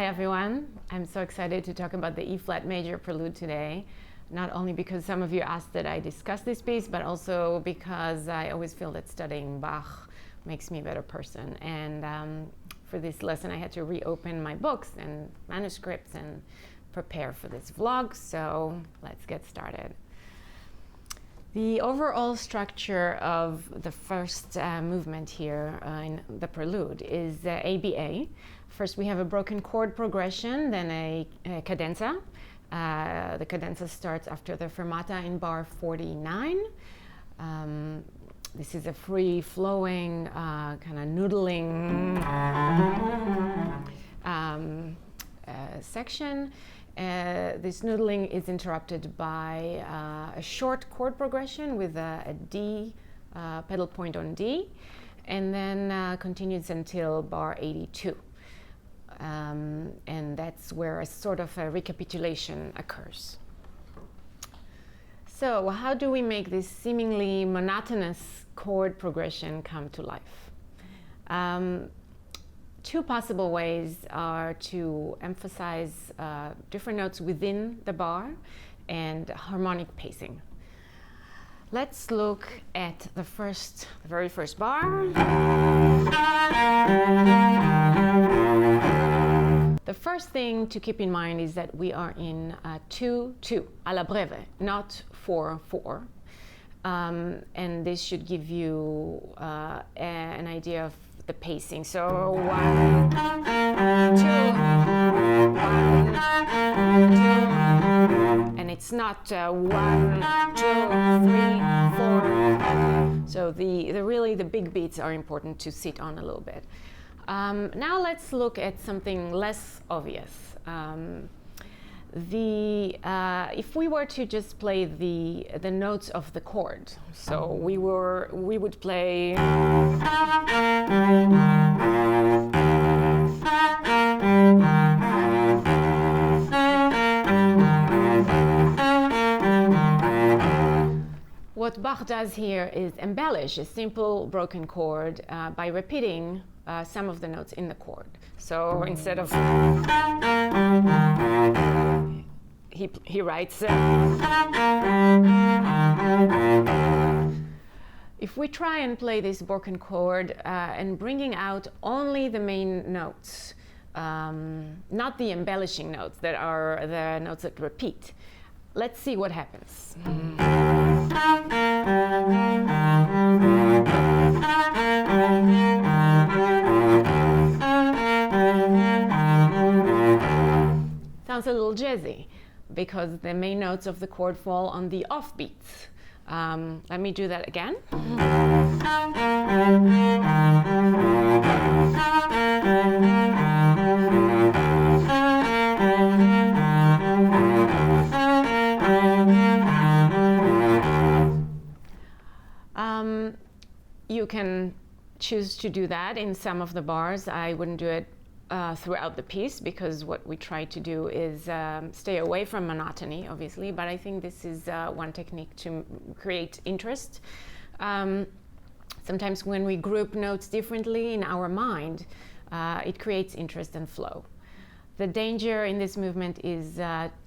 Hi everyone, I'm so excited to talk about the E-Flat Major Prelude today, not only because some of you asked that I discuss this piece, but also because I always feel that studying Bach makes me a better person. And for this lesson I had to reopen my books and manuscripts and prepare for this vlog, so let's get started. The overall structure of the first movement here in the prelude is ABA. First we have a broken chord progression, then a cadenza. The cadenza starts after the fermata in bar 49. This is a free-flowing, kind of noodling section. This noodling is interrupted by a short chord progression with a D pedal point on D, and then continues until bar 82. And that's where a sort of a recapitulation occurs. So how do we make this seemingly monotonous chord progression come to life? Two possible ways are to emphasize different notes within the bar and harmonic pacing. Let's look at the very first bar. The first thing to keep in mind is that we are in 2-2, alla breve, not 4-4. And this should give you an idea of the pacing. So 1, 2, 1, 2, and it's not 1, 2, 3, 4. So really the big beats are important to sit on a little bit. Now let's look at something less obvious. If we were to just play the notes of the chord, so we would play what Bach does here is embellish a simple broken chord by repeating some of the notes in the chord. So instead of he writes if we try and play this broken chord and bringing out only the main notes, not the embellishing notes that are the notes that repeat, let's see what happens. Sounds a little jazzy because the main notes of the chord fall on the offbeats. Let me do that again. You can choose to do that in some of the bars. I wouldn't do it throughout the piece because what we try to do is stay away from monotony, obviously, but I think this is one technique to create interest. Sometimes when we group notes differently in our mind, it creates interest and flow. The danger in this movement is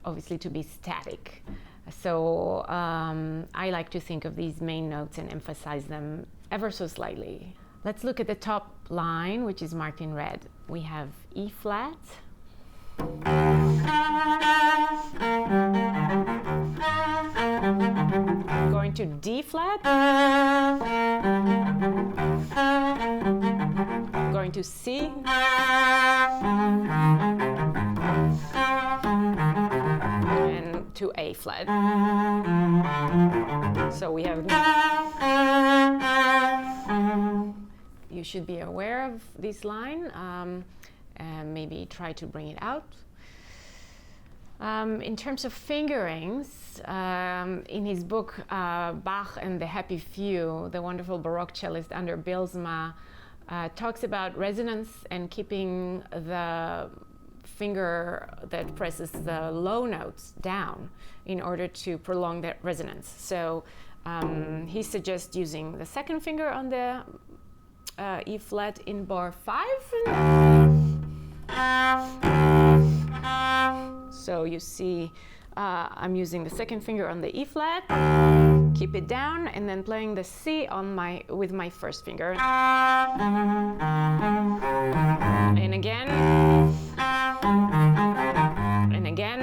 obviously to be static. So I like to think of these main notes and emphasize them ever so slightly. Let's look at the top line, which is marked in red. We have E-flat, going to D-flat, going to C, and to A-flat. So we have. You should be aware of this line and maybe try to bring it out. In terms of fingerings, in his book Bach and the Happy Few, the wonderful baroque cellist under Bylsma talks about resonance and keeping the finger that presses the low notes down in order to prolong that resonance. So he suggests using the second finger on the E-flat in bar 5. So you see I'm using the second finger on the E flat, keep it down, and then playing the C on with my first finger. And again. And again.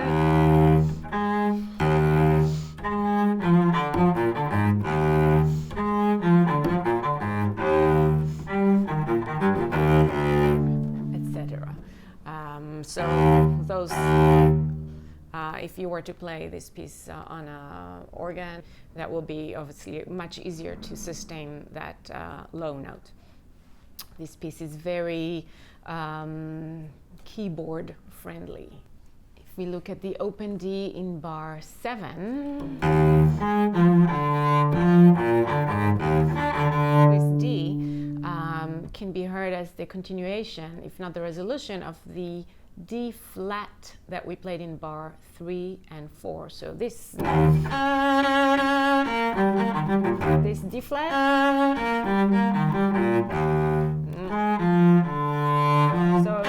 Etc. So those if you were to play this piece on an organ, that will be obviously much easier to sustain that low note. This piece is very keyboard friendly. If we look at the open D in bar 7, this D can be heard as the continuation, if not the resolution, of the D flat that we played in bar 3 and 4. So this D flat, so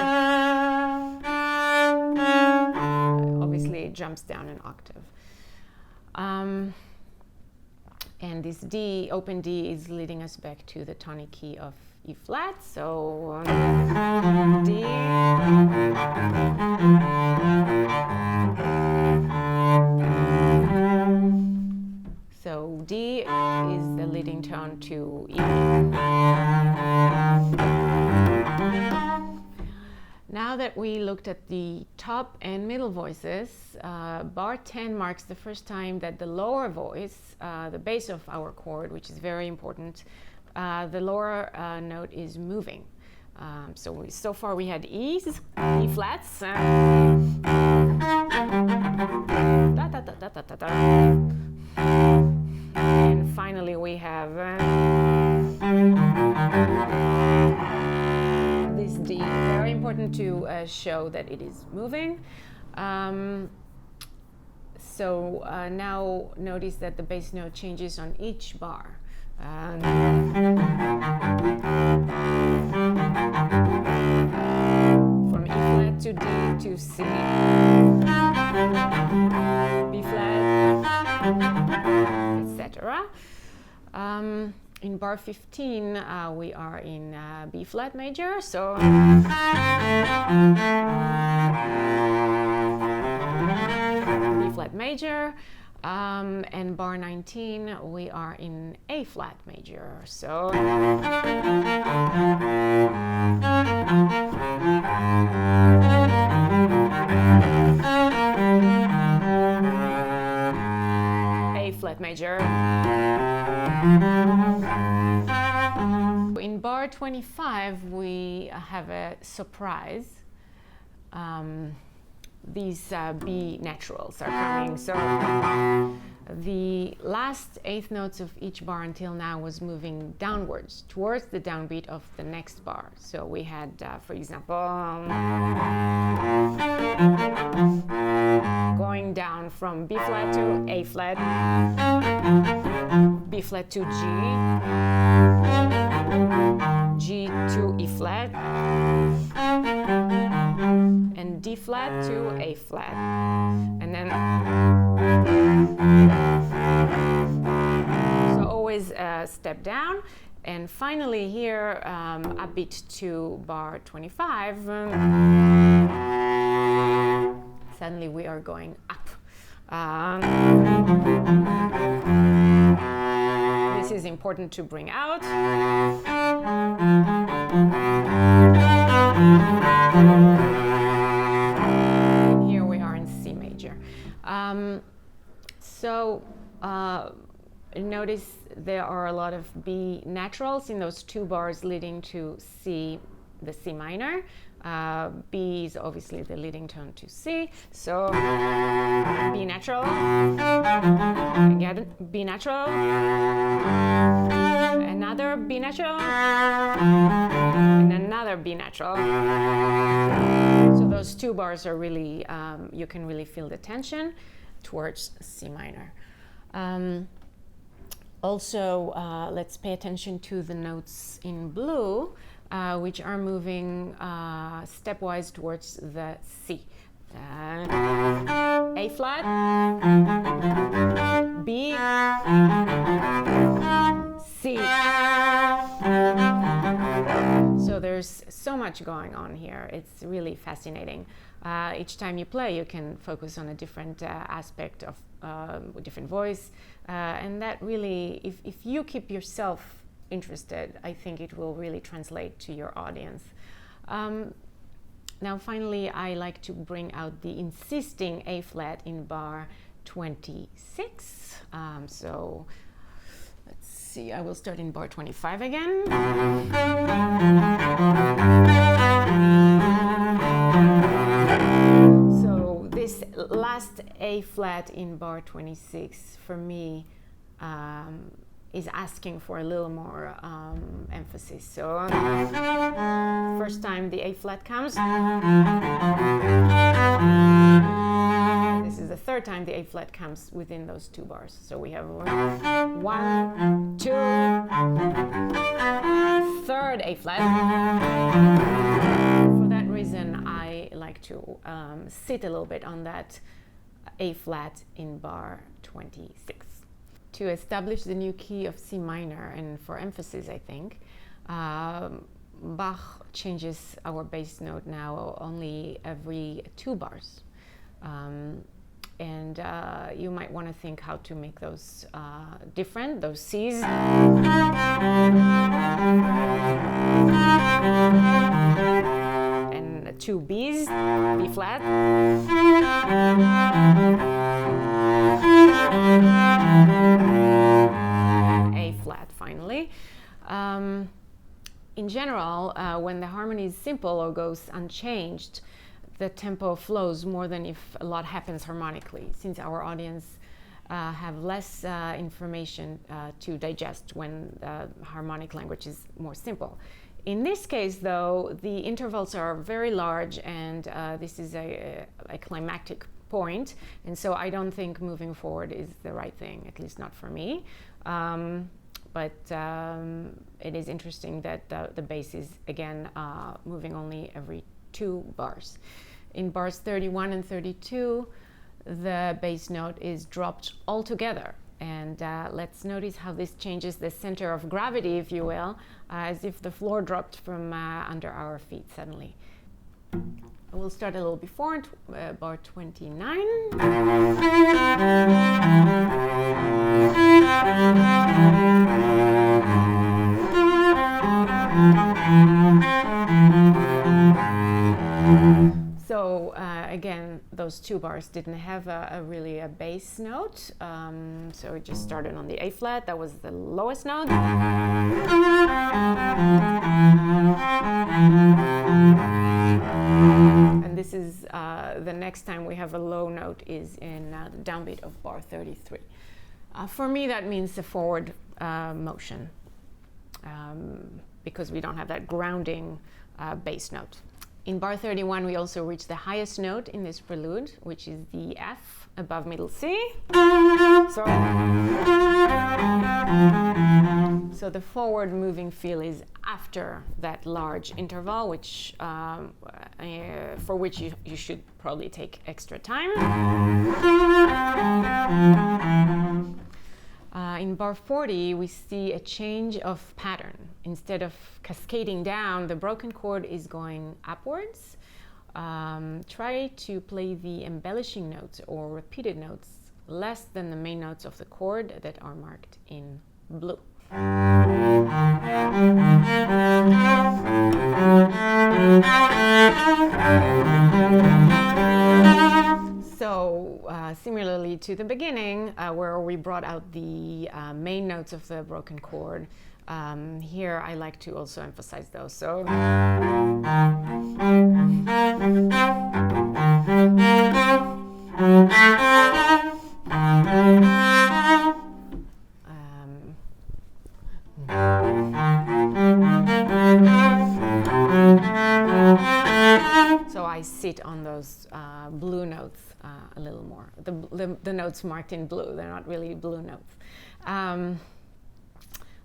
obviously it jumps down an octave. And this D, open D, is leading us back to the tonic key of E flat. So D, so D is the leading tone to E. Now that we looked at the top and middle voices, bar 10 marks the first time that the lower voice, the base of our chord, which is very important, the lower note is moving. So far we had E's, E flats, da, da, da, da, da, da, da. And finally we have this D. Very important to show that it is moving. Now notice that the bass note changes on each bar. From E flat to D to C, B flat, etc. In bar 15, we are in B flat major, so B flat major. And bar 19, we are in A flat major. So A flat major. In bar 25, we have a surprise. These B naturals are coming. So the last eighth notes of each bar until now was moving downwards towards the downbeat of the next bar. So we had, for example, going down from B flat to A flat, B flat to G, G to E flat, and D flat to A flat, and then so always a step down, and finally here upbeat to bar 25. Suddenly we are going up. This is important to bring out. Here we are in C major. Notice there are a lot of B naturals in those two bars leading to C, the C minor. B is obviously the leading tone to C. So B natural, again B natural, another B natural, and another B natural. So those two bars are really, you can really feel the tension towards C minor. Also, let's pay attention to the notes in blue, which are moving stepwise towards the C. A flat, B, C. So there's so much going on here. It's really fascinating. Each time you play, you can focus on a different aspect of a different voice. And that really, if you keep yourself interested, I think it will really translate to your audience. Now, finally, I like to bring out the insisting A flat in bar 26. So let's see, I will start in bar 25 again. So this last A flat in bar 26 for me is asking for a little more emphasis. So first time the A flat comes. This is the third time the A flat comes within those two bars. So we have 1, 2, third A flat. For that reason, I like to sit a little bit on that A flat in bar 26. To establish the new key of C minor, and for emphasis, I think, Bach changes our bass note now only every 2 bars. And you might want to think how to make those different, those Cs. And 2 Bs, B flat. A flat, finally. In general, when the harmony is simple or goes unchanged, the tempo flows more than if a lot happens harmonically, since our audience have less information to digest when the harmonic language is more simple. In this case, though, the intervals are very large, and this is a climactic point, and so I don't think moving forward is the right thing, at least not for me. But it is interesting that the bass is, again, moving only every 2 bars. In bars 31 and 32, the bass note is dropped altogether. And let's notice how this changes the center of gravity, if you will, as if the floor dropped from under our feet suddenly. We'll start a little before, bar 29. So again, those 2 bars didn't have really a bass note, so it just started on the A flat. That was the lowest note. And this is the next time we have a low note is in the downbeat of bar 33. For me, that means a forward motion, because we don't have that grounding bass note. In bar 31, we also reach the highest note in this prelude, which is the F above middle C. So the forward moving feel is after that large interval, which for which you should probably take extra time. In bar 40, we see a change of pattern. Instead of cascading down, the broken chord is going upwards. Try to play the embellishing notes or repeated notes less than the main notes of the chord that are marked in blue. So similarly to the beginning, where we brought out the main notes of the broken chord, here I like to also emphasize those. So so I sit on those blue notes a little more. The notes marked in blue, they're not really blue notes.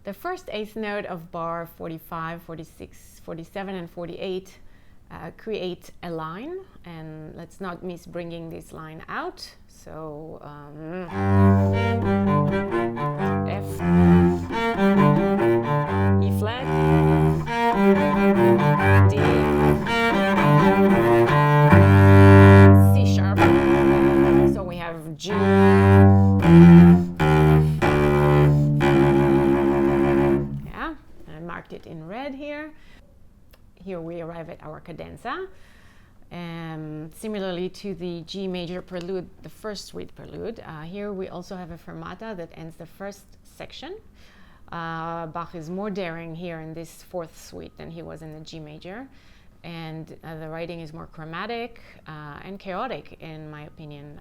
The first eighth note of bar 45, 46, 47, and 48 create a line, and let's not miss bringing this line out. So F, E flat, D, C sharp. So we have G, yeah, I marked it in red here. Here we arrive at our cadenza. Similarly to the G major prelude, the first suite prelude, here we also have a fermata that ends the first section. Bach is more daring here in this fourth suite than he was in the G major, and the writing is more chromatic and chaotic, in my opinion.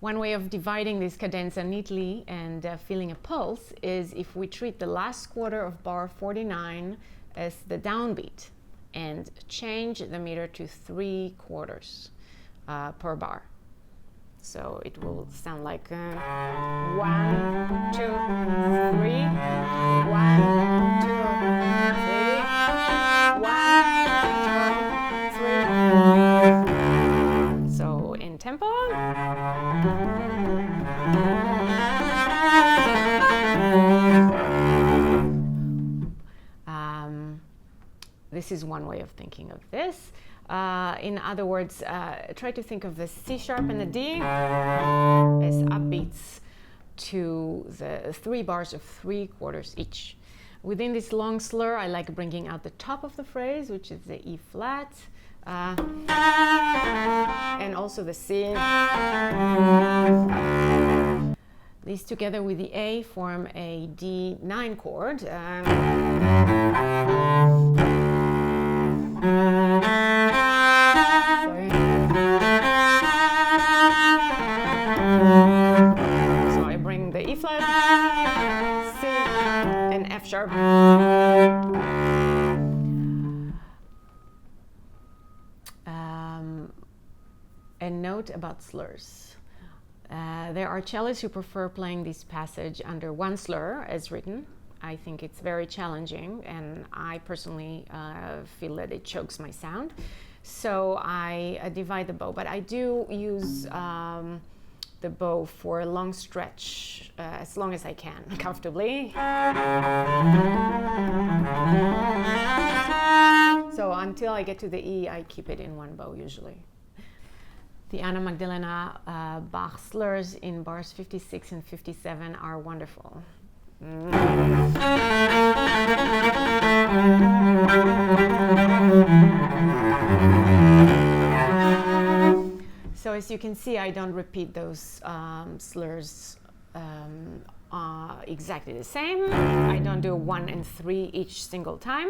One way of dividing this cadenza neatly and feeling a pulse is if we treat the last quarter of bar 49 as the downbeat and change the meter to 3 quarters per bar. So it will sound like 1, 2, 3, 1, 2, 3, 1, 2, 3. So in tempo. This is one way of thinking of this. In other words, try to think of the C sharp and the D as upbeats to the 3 bars of 3 quarters each. Within this long slur, I like bringing out the top of the phrase, which is the E flat, and also the C. These together with the A form a D9 chord. So I bring the E flat, C, and F sharp. A note about slurs. There are cellists who prefer playing this passage under one slur as written. I think it's very challenging, and I personally feel that it chokes my sound. So I divide the bow, but I do use the bow for a long stretch, as long as I can, comfortably. So until I get to the E, I keep it in one bow usually. The Anna Magdalena Bach slurs in bars 56 and 57 are wonderful. So as you can see, I don't repeat those slurs exactly the same. I don't do 1 and 3 each single time.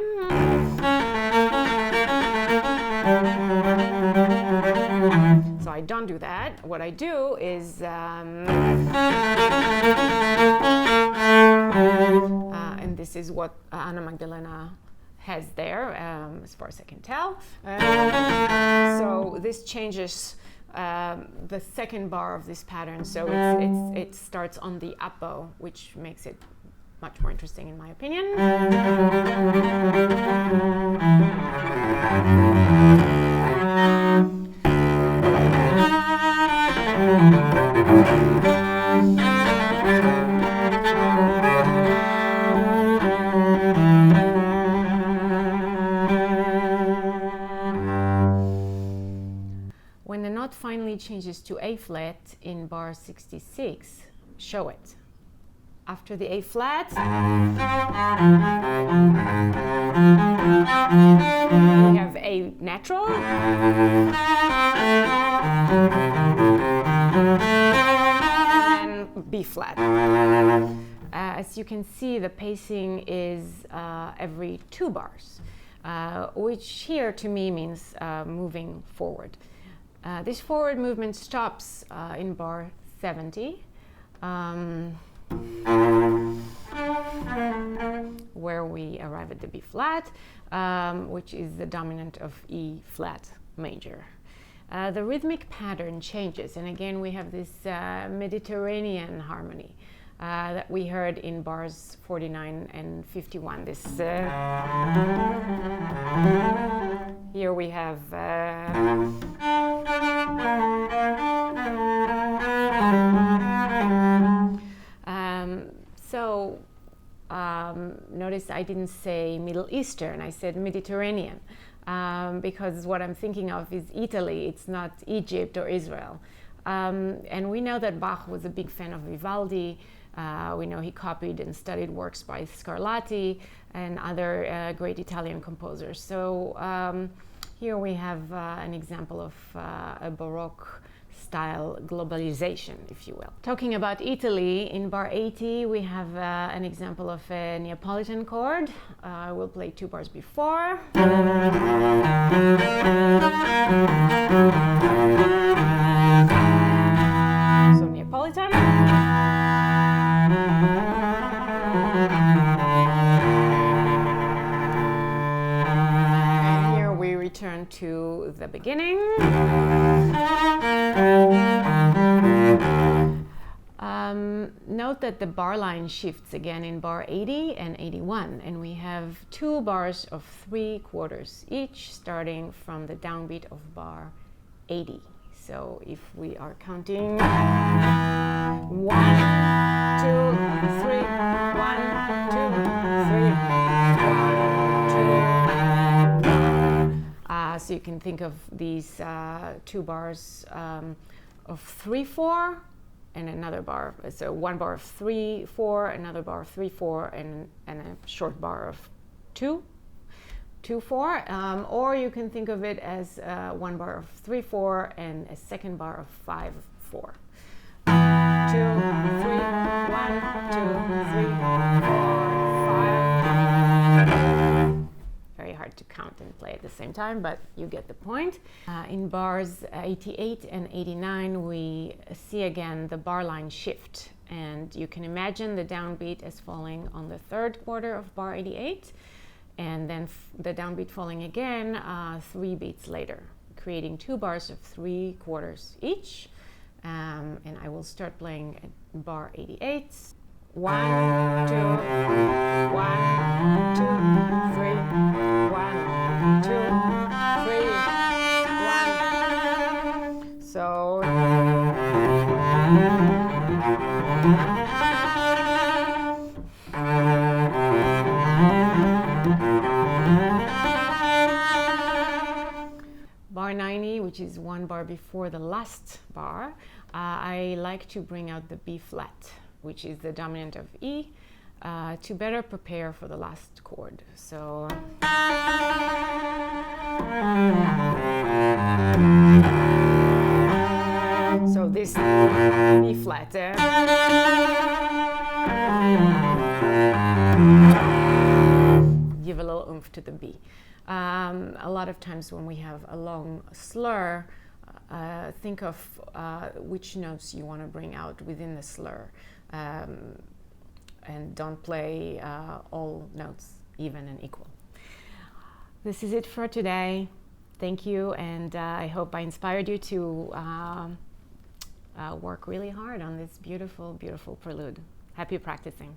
So I don't do that. What I do is and this is what Anna Magdalena has there, as far as I can tell. So this changes the second bar of this pattern, so it starts on the up bow, which makes it much more interesting in my opinion. When the note finally changes to A flat in bar 66, show it. After the A flat, we have A natural, and then B flat. As you can see, the pacing is every 2 bars, which here to me means moving forward. This forward movement stops in bar 70, where we arrive at the B flat, which is the dominant of E flat major. The rhythmic pattern changes, and again we have this Mediterranean harmony. that we heard in bars 49 and 51. This here we have notice I didn't say Middle Eastern, I said Mediterranean, because what I'm thinking of is Italy, it's not Egypt or Israel. And we know that Bach was a big fan of Vivaldi. We know he copied and studied works by Scarlatti and other great Italian composers. So here we have an example of a baroque style globalization, if you will. Talking about Italy, in bar 80 we have an example of a Neapolitan chord. We'll play 2 bars before. So Neapolitan. And here we return to the beginning. Note that the bar line shifts again in bar 80 and 81, and we have 2 bars of 3 quarters each, starting from the downbeat of bar 80. So if we are counting 1, 2, 3, 1, 2, 3, 1, 2. So you can think of these 2 bars of 3/4 and another bar. So 1 bar of 3/4, another bar of 3/4, and a short bar of 2/4. Or you can think of it as 1 bar of 3/4 and a second bar of 5/4. 2, 3, 1, 2, 3, 4, 5. Very hard to count and play at the same time, but you get the point. In bars 88 and 89, we see again the bar line shift, and you can imagine the downbeat as falling on the 3rd quarter of bar 88, and then the downbeat falling again 3 beats later, creating 2 bars of 3 quarters each. And I will start playing at bar 88. 1, 2, 1, 2, 3, 1, 2, 3, 1. So bar 90, which is 1 bar before the last bar, I like to bring out the B flat, which is the dominant of E, to better prepare for the last chord. So this B flat. Give a little oomph to the B. A lot of times when we have a long slur, think of which notes you want to bring out within the slur, and don't play all notes even and equal. This is it for today. Thank you, and I hope I inspired you to work really hard on this beautiful, beautiful prelude. Happy practicing.